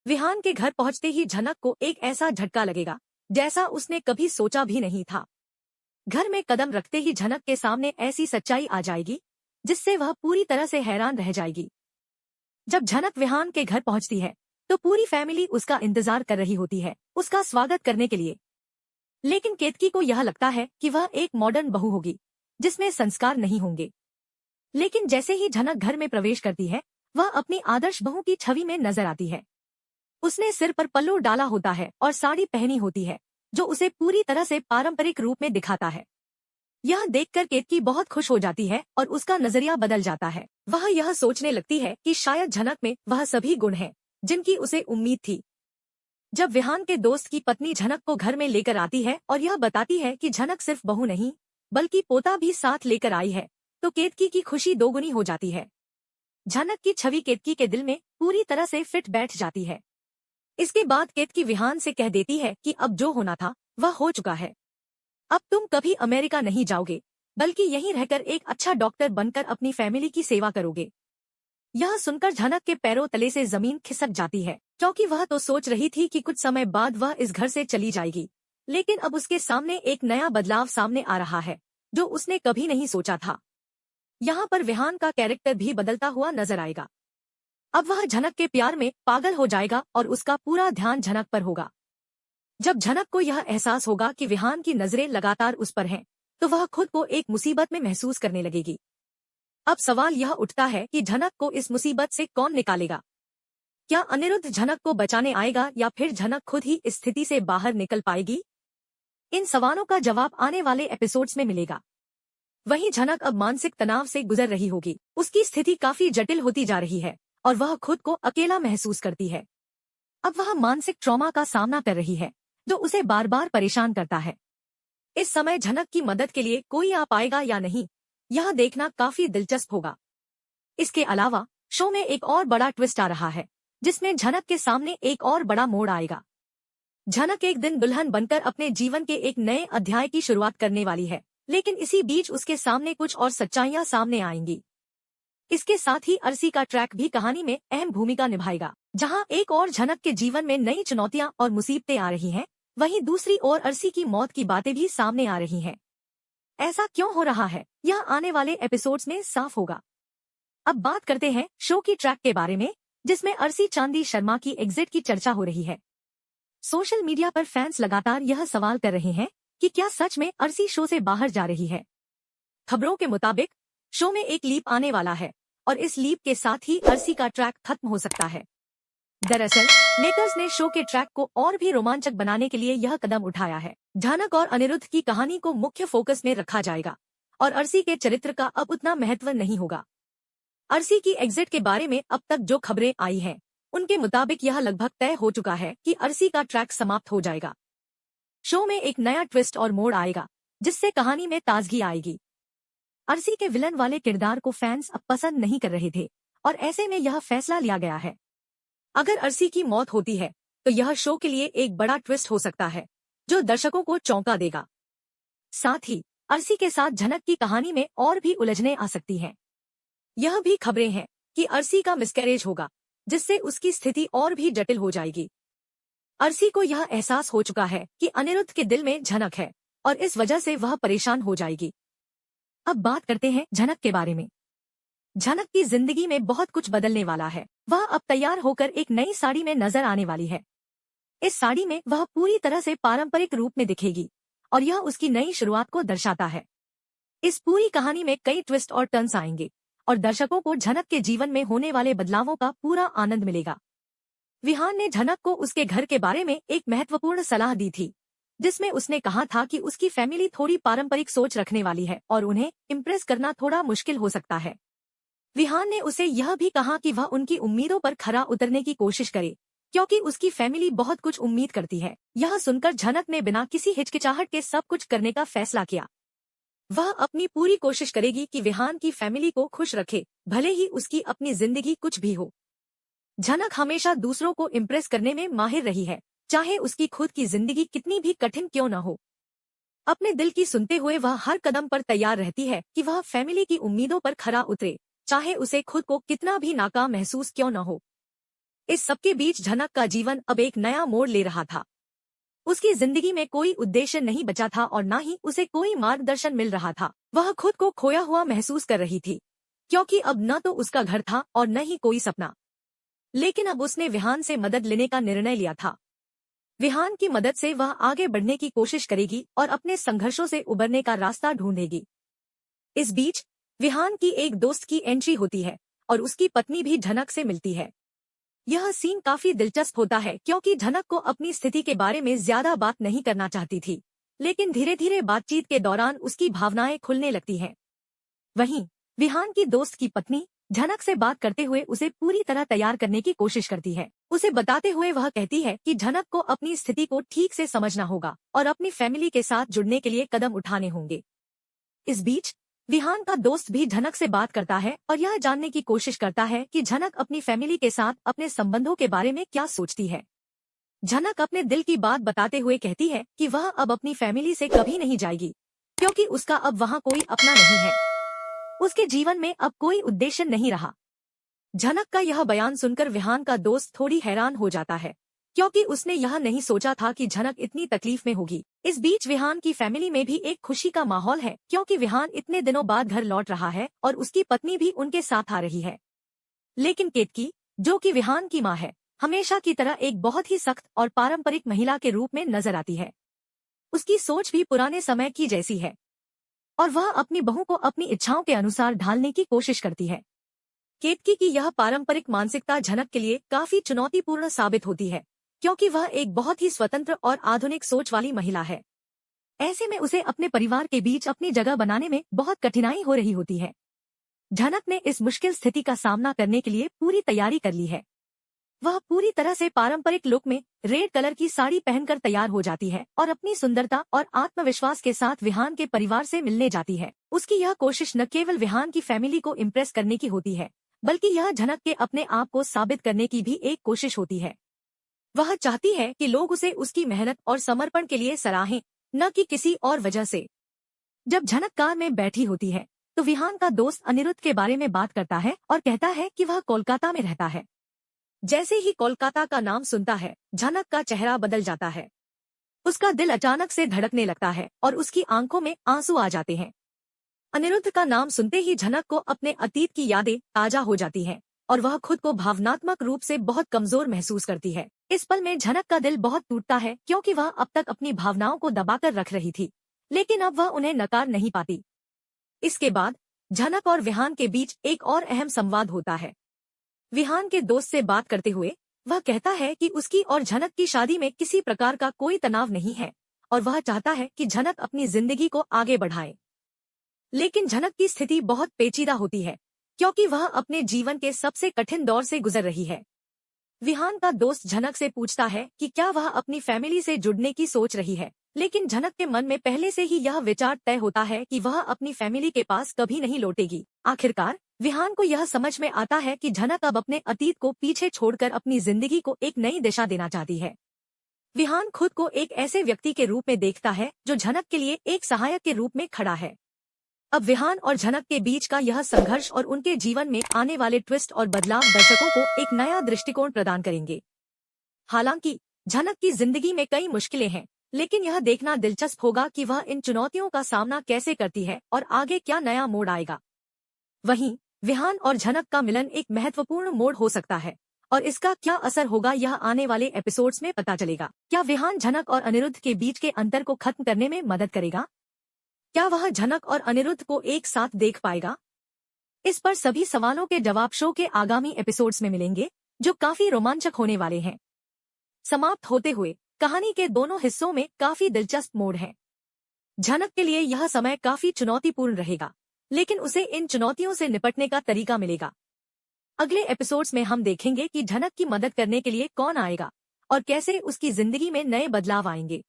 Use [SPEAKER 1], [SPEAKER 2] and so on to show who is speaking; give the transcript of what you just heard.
[SPEAKER 1] विहान के घर पहुंचते ही झनक को एक ऐसा झटका लगेगा जैसा उसने कभी सोचा भी नहीं था। घर में कदम रखते ही झनक के सामने ऐसी सच्चाई आ जाएगी जिससे वह पूरी तरह से हैरान रह जाएगी। जब झनक विहान के घर पहुंचती है तो पूरी फैमिली उसका इंतजार कर रही होती है, उसका स्वागत करने के लिए। लेकिन केतकी को यह लगता है कि वह एक मॉडर्न बहू होगी जिसमें संस्कार नहीं होंगे। लेकिन जैसे ही झनक घर में प्रवेश करती है वह अपनी आदर्श बहू की छवि में नजर आती है। उसने सिर पर पल्लू डाला होता है और साड़ी पहनी होती है जो उसे पूरी तरह से पारंपरिक रूप में दिखाता है। यह देखकर केतकी बहुत खुश हो जाती है और उसका नजरिया बदल जाता है। वह यह सोचने लगती है कि शायद झनक में वह सभी गुण हैं जिनकी उसे उम्मीद थी। जब विहान के दोस्त की पत्नी झनक को घर में लेकर आती है और यह बताती है कि झनक सिर्फ बहू नहीं बल्कि पोता भी साथ लेकर आई है तो केतकी की खुशी दोगुनी हो जाती है। झनक की छवि केतकी के दिल में पूरी तरह से फिट बैठ जाती है। इसके बाद केतकी विहान से कह देती है कि अब जो होना था वह हो चुका है। अब तुम कभी अमेरिका नहीं जाओगे बल्कि यहीं रहकर एक अच्छा डॉक्टर बनकर अपनी फैमिली की सेवा करोगे। यह सुनकर झनक के पैरों तले से जमीन खिसक जाती है क्योंकि वह तो सोच रही थी कि कुछ समय बाद वह इस घर से चली जाएगी। लेकिन अब उसके सामने एक नया बदलाव सामने आ रहा है जो उसने कभी नहीं सोचा था। यहाँ पर विहान का कैरेक्टर भी बदलता हुआ नजर आएगा। अब वह झनक के प्यार में पागल हो जाएगा और उसका पूरा ध्यान झनक पर होगा। जब झनक को यह एहसास होगा कि विहान की नजरें लगातार उस पर हैं, तो वह खुद को एक मुसीबत में महसूस करने लगेगी। अब सवाल यह उठता है कि झनक को इस मुसीबत से कौन निकालेगा। क्या अनिरुद्ध झनक को बचाने आएगा या फिर झनक खुद ही इस स्थिति से बाहर निकल पाएगी? इन सवालों का जवाब आने वाले एपिसोड्स में मिलेगा। वहीं झनक अब मानसिक तनाव से गुजर रही होगी। उसकी स्थिति काफी जटिल होती जा रही है और वह खुद को अकेला महसूस करती है। अब वह मानसिक ट्रॉमा का सामना कर रही है जो उसे बार बार परेशान करता है। इस समय झनक की मदद के लिए कोई आ पाएगा या नहीं, यह देखना काफी दिलचस्प होगा। इसके अलावा शो में एक और बड़ा ट्विस्ट आ रहा है जिसमें झनक के सामने एक और बड़ा मोड़ आएगा। झनक एक दिन दुल्हन बनकर अपने जीवन के एक नए अध्याय की शुरुआत करने वाली है, लेकिन इसी बीच उसके सामने कुछ और सच्चाइयां सामने आएंगी। इसके साथ ही अर्सी का ट्रैक भी कहानी में अहम भूमिका निभाएगा। जहां एक और झनक के जीवन में नई चुनौतियां और मुसीबतें आ रही हैं, वहीं दूसरी ओर अर्सी की मौत की बातें भी सामने आ रही हैं। ऐसा क्यों हो रहा है, यह आने वाले एपिसोड्स में साफ होगा। अब बात करते हैं शो की ट्रैक के बारे में, जिसमें अर्सी चांदी शर्मा की एग्जिट की चर्चा हो रही है। सोशल मीडिया पर फैंस लगातार यह सवाल कर रहे हैं कि क्या सच में अर्सी शो से बाहर जा रही है। खबरों के मुताबिक शो में एक लीप आने वाला है और इस लीप के साथ ही अर्सी का ट्रैक खत्म हो सकता है। दरअसल मेकर्स ने शो के ट्रैक को और भी रोमांचक बनाने के लिए यह कदम उठाया है। झनक और अनिरुद्ध की कहानी को मुख्य फोकस में रखा जाएगा और अर्सी के चरित्र का अब उतना महत्व नहीं होगा। अर्सी की एग्जिट के बारे में अब तक जो खबरें आई हैं, उनके मुताबिक यह लगभग तय हो चुका है कि अर्सी का ट्रैक समाप्त हो जाएगा। शो में एक नया ट्विस्ट और मोड़ आएगा जिससे कहानी में ताजगी आएगी। अर्सी के विलन वाले किरदार को फैंस अब पसंद नहीं कर रहे थे और ऐसे में यह फैसला लिया गया है। अगर अर्सी की मौत होती है तो यह शो के लिए एक बड़ा ट्विस्ट हो सकता है जो दर्शकों को चौंका देगा। साथ ही अर्सी के साथ झनक की कहानी में और भी उलझनें आ सकती हैं। यह भी खबरें हैं कि अर्सी का मिसकैरेज होगा जिससे उसकी स्थिति और भी जटिल हो जाएगी। अर्सी को यह एहसास हो चुका है कि अनिरुद्ध के दिल में झनक है और इस वजह से वह परेशान हो जाएगी। अब बात करते हैं झनक के बारे में। झनक की जिंदगी में बहुत कुछ बदलने वाला है। वह अब तैयार होकर एक नई साड़ी में नजर आने वाली है। इस साड़ी में वह पूरी तरह से पारंपरिक रूप में दिखेगी और यह उसकी नई शुरुआत को दर्शाता है। इस पूरी कहानी में कई ट्विस्ट और टर्न्स आएंगे और दर्शकों को झनक के जीवन में होने वाले बदलावों का पूरा आनंद मिलेगा। विहान ने झनक को उसके घर के बारे में एक महत्वपूर्ण सलाह दी थी, जिसमें उसने कहा था कि उसकी फैमिली थोड़ी पारंपरिक सोच रखने वाली है और उन्हें इम्प्रेस करना थोड़ा मुश्किल हो सकता है। विहान ने उसे यह भी कहा कि वह उनकी उम्मीदों पर खरा उतरने की कोशिश करे, क्योंकि उसकी फैमिली बहुत कुछ उम्मीद करती है। यह सुनकर झनक ने बिना किसी हिचकिचाहट के सब कुछ करने का फैसला किया। वह अपनी पूरी कोशिश करेगी कि विहान की फैमिली को खुश रखे, भले ही उसकी अपनी जिंदगी कुछ भी हो। झनक हमेशा दूसरों को इम्प्रेस करने में माहिर रही है, चाहे उसकी खुद की जिंदगी कितनी भी कठिन क्यों न हो। अपने दिल की सुनते हुए वह हर कदम पर तैयार रहती है कि वह फैमिली की उम्मीदों पर खरा उतरे, चाहे उसे खुद को कितना भी नाकाम महसूस क्यों न हो। इस सबके बीच झनक का जीवन अब एक नया मोड़ ले रहा था। उसकी जिंदगी में कोई उद्देश्य नहीं बचा था और न ही उसे कोई मार्गदर्शन मिल रहा था। वह खुद को खोया हुआ महसूस कर रही थी, क्योंकि अब न तो उसका घर था और न ही कोई सपना। लेकिन अब उसने विहान से मदद लेने का निर्णय लिया था। विहान की मदद से वह आगे बढ़ने की कोशिश करेगी और अपने संघर्षों से उबरने का रास्ता ढूंढेगी। इस बीच विहान की एक दोस्त की एंट्री होती है और उसकी पत्नी भी झनक से मिलती है। यह सीन काफी दिलचस्प होता है, क्योंकि झनक को अपनी स्थिति के बारे में ज्यादा बात नहीं करना चाहती थी, लेकिन धीरे धीरे बातचीत के दौरान उसकी भावनाएं खुलने लगती हैं। वहीं विहान की दोस्त की पत्नी झनक से बात करते हुए उसे पूरी तरह तैयार करने की कोशिश करती है। उसे बताते हुए वह कहती है कि झनक को अपनी स्थिति को ठीक से समझना होगा और अपनी फैमिली के साथ जुड़ने के लिए कदम उठाने होंगे। इस बीच विहान का दोस्त भी झनक से बात करता है और यह जानने की कोशिश करता है कि झनक अपनी फैमिली के साथ अपने संबंधों के बारे में क्या सोचती है। झनक अपने दिल की बात बताते हुए कहती है कि वह अब अपनी फैमिली से कभी नहीं जाएगी, क्योंकि उसका अब वहाँ कोई अपना नहीं है। उसके जीवन में अब कोई उद्देश्य नहीं रहा। झनक का यह बयान सुनकर विहान का दोस्त थोड़ी हैरान हो जाता है, क्योंकि उसने यह नहीं सोचा था कि झनक इतनी तकलीफ में होगी। इस बीच विहान की फैमिली में भी एक खुशी का माहौल है, क्योंकि विहान इतने दिनों बाद घर लौट रहा है और उसकी पत्नी भी उनके साथ आ रही है। लेकिन केतकी, जो कि विहान की मां है, हमेशा की तरह एक बहुत ही सख्त और पारंपरिक महिला के रूप में नजर आती है। उसकी सोच भी पुराने समय की जैसी है और वह अपनी बहू को अपनी इच्छाओं के अनुसार ढालने की कोशिश करती है। केतकी की यह पारंपरिक मानसिकता झनक के लिए काफी चुनौतीपूर्ण साबित होती है, क्योंकि वह एक बहुत ही स्वतंत्र और आधुनिक सोच वाली महिला है। ऐसे में उसे अपने परिवार के बीच अपनी जगह बनाने में बहुत कठिनाई हो रही होती है। झनक ने इस मुश्किल स्थिति का सामना करने के लिए पूरी तैयारी कर ली है। वह पूरी तरह से पारंपरिक लुक में रेड कलर की साड़ी पहनकर तैयार हो जाती है और अपनी सुंदरता और आत्मविश्वास के साथ विहान के परिवार से मिलने जाती है। उसकी यह कोशिश न केवल विहान की फैमिली को इम्प्रेस करने की होती है, बल्कि यह झनक के अपने आप को साबित करने की भी एक कोशिश होती है। वह चाहती है कि लोग उसे उसकी मेहनत और समर्पण के लिए सराहें, न कि किसी और वजह से। जब झनक कार में बैठी होती है तो विहान का दोस्त अनिरुद्ध के बारे में बात करता है और कहता है कि वह कोलकाता में रहता है। जैसे ही कोलकाता का नाम सुनता है, झनक का चेहरा बदल जाता है। उसका दिल अचानक से धड़कने लगता है और उसकी आंखों में आंसू आ जाते हैं। अनिरुद्ध का नाम सुनते ही झनक को अपने अतीत की यादें ताजा हो जाती हैं और वह खुद को भावनात्मक रूप से बहुत कमजोर महसूस करती है। इस पल में झनक का दिल बहुत टूटता है, क्योंकि वह अब तक अपनी भावनाओं को दबाकर रख रही थी, लेकिन अब वह उन्हें नकार नहीं पाती। इसके बाद झनक और विहान के बीच एक और अहम संवाद होता है। विहान के दोस्त से बात करते हुए वह कहता है कि उसकी और झनक की शादी में किसी प्रकार का कोई तनाव नहीं है और वह चाहता है कि झनक अपनी जिंदगी को आगे बढ़ाए। लेकिन झनक की स्थिति बहुत पेचीदा होती है, क्योंकि वह अपने जीवन के सबसे कठिन दौर से गुजर रही है। विहान का दोस्त झनक से पूछता है कि क्या वह अपनी फैमिली से जुड़ने की सोच रही है, लेकिन झनक के मन में पहले से ही यह विचार तय होता है कि वह अपनी फैमिली के पास कभी नहीं लौटेगी। आखिरकार विहान को यह समझ में आता है कि झनक अब अपने अतीत को पीछे छोड़कर अपनी जिंदगी को एक नई दिशा देना चाहती है। विहान खुद को एक ऐसे व्यक्ति के रूप में देखता है जो झनक के लिए एक सहायक के रूप में खड़ा है। अब विहान और झनक के बीच का यह संघर्ष और उनके जीवन में आने वाले ट्विस्ट और बदलाव दर्शकों को एक नया दृष्टिकोण प्रदान करेंगे। हालांकि झनक की जिंदगी में कई मुश्किलें हैं, लेकिन यह देखना दिलचस्प होगा कि वह इन चुनौतियों का सामना कैसे करती है और आगे क्या नया मोड़ आएगा। वहीं विहान और झनक का मिलन एक महत्वपूर्ण मोड़ हो सकता है और इसका क्या असर होगा यह आने वाले एपिसोड्स में पता चलेगा। क्या विहान झनक और अनिरुद्ध के बीच के अंतर को खत्म करने में मदद करेगा? क्या वह झनक और अनिरुद्ध को एक साथ देख पाएगा? इस पर सभी सवालों के जवाब शो के आगामी एपिसोड्स में मिलेंगे, जो काफी रोमांचक होने वाले हैं। समाप्त होते हुए कहानी के दोनों हिस्सों में काफी दिलचस्प मोड़ है। झनक के लिए यह समय काफी चुनौतीपूर्ण रहेगा, लेकिन उसे इन चुनौतियों से निपटने का तरीका मिलेगा। अगले एपिसोड्स में हम देखेंगे कि झनक की मदद करने के लिए कौन आएगा और कैसे उसकी जिंदगी में नए बदलाव आएंगे।